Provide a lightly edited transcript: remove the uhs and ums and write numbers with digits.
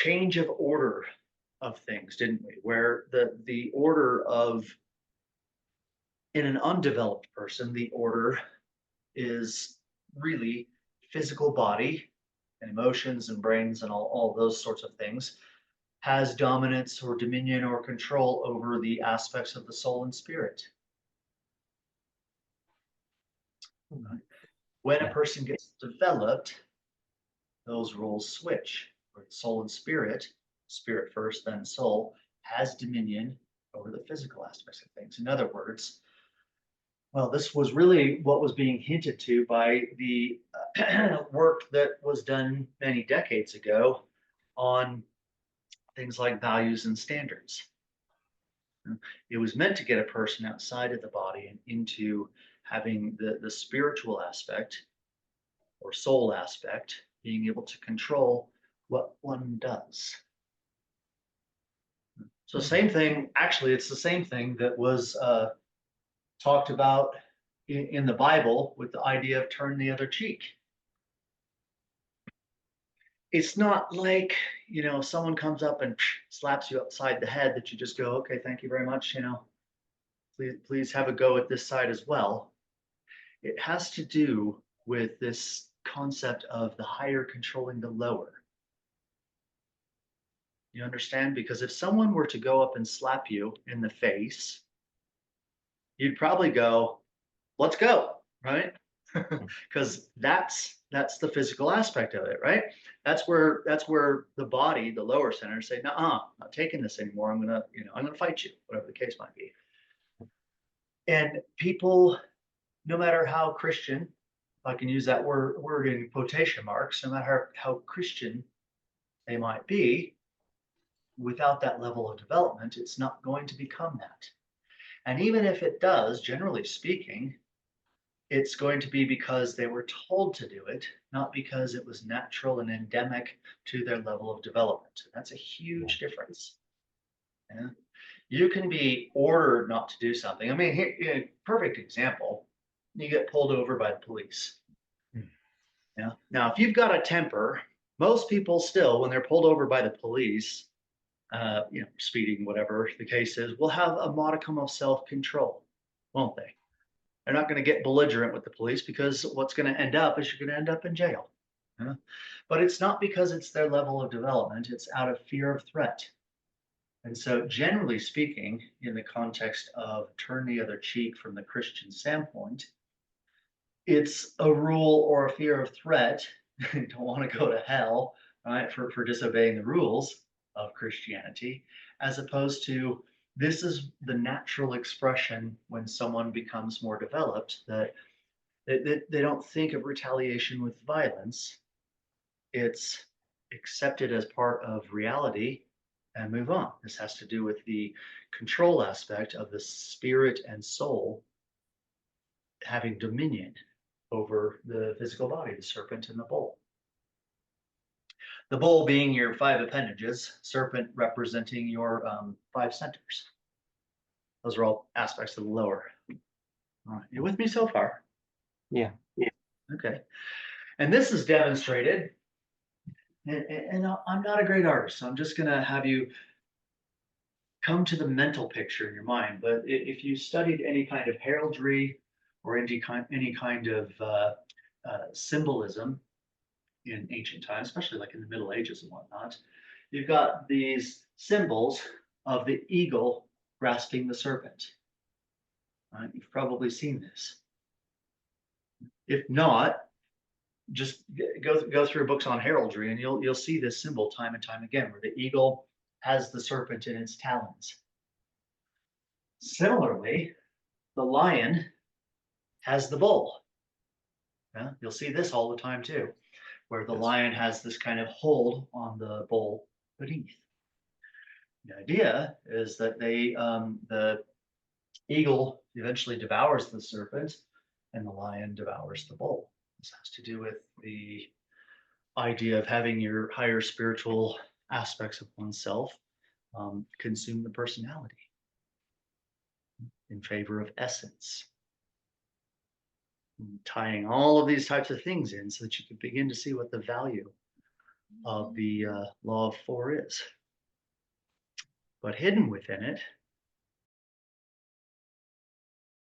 change of order of things, didn't we? Where the order of in an undeveloped person, the order is really physical body and emotions and brains and all those sorts of things has dominance or dominion or control over the aspects of the soul and spirit. Right? When a Yeah. person gets developed, those roles switch, where the soul and spirit, spirit first, then soul, has dominion over the physical aspects of things. In other words, well, this was really what was being hinted to by the work that was done many decades ago on things like values and standards. It was meant to get a person outside of the body and into having the spiritual aspect or soul aspect, being able to control what one does. So, same thing, actually, it's the same thing that was talked about in the Bible with the idea of turn the other cheek. It's not like, someone comes up and slaps you upside the head that you just go, okay, thank you very much, please have a go at this side as well. It has to do with this concept of the higher controlling the lower. You understand? Because if someone were to go up and slap you in the face, you'd probably go, let's go, right? Because that's the physical aspect of it, right? That's where the body, the lower center, say, no, not taking this anymore. I'm gonna fight you, whatever the case might be. And people, no matter how Christian, if I can use that word in quotation marks, no matter how Christian they might be, without that level of development, it's not going to become that. And even if it does, generally speaking, it's going to be because they were told to do it, not because it was natural and endemic to their level of development. That's a Yeah. huge difference. Yeah? You can be ordered not to do something. I mean, here, perfect example. You get pulled over by the police. Mm. Yeah. Now, if you've got a temper, most people still, when they're pulled over by the police, speeding, whatever the case is, will have a modicum of self-control, won't they? They're not going to get belligerent with the police because what's going to end up is you're going to end up in jail. Yeah? But it's not because it's their level of development, it's out of fear of threat. And so, generally speaking, in the context of turn the other cheek from the Christian standpoint, it's a rule or a fear of threat. You don't want to go to hell, right, for disobeying the rules of Christianity, as opposed to this is the natural expression when someone becomes more developed that they don't think of retaliation with violence. It's accepted as part of reality and move on. This has to do with the control aspect of the spirit and soul having dominion over the physical body, the serpent and the bull. The bull being your five appendages, serpent representing your five centers. Those are all aspects of the lower. All right, you with me so far? Yeah. Yeah. Okay. And this is demonstrated, and I'm not a great artist, so I'm just going to have you come to the mental picture in your mind. But if you studied any kind of heraldry or any kind of symbolism in ancient times, especially like in the Middle Ages and whatnot, you've got these symbols of the eagle grasping the serpent. Right? You've probably seen this. If not, just go through books on heraldry, and you'll see this symbol time and time again, where the eagle has the serpent in its talons. Similarly, the lion has the bull. Yeah? You'll see this all the time too, where the Yes. lion has this kind of hold on the bull beneath. The idea is that the eagle eventually devours the serpent, and the lion devours the bull. This has to do with the idea of having your higher spiritual aspects of oneself consume the personality in favor of essence, tying all of these types of things in so that you can begin to see what the value of the law of four is. But hidden within it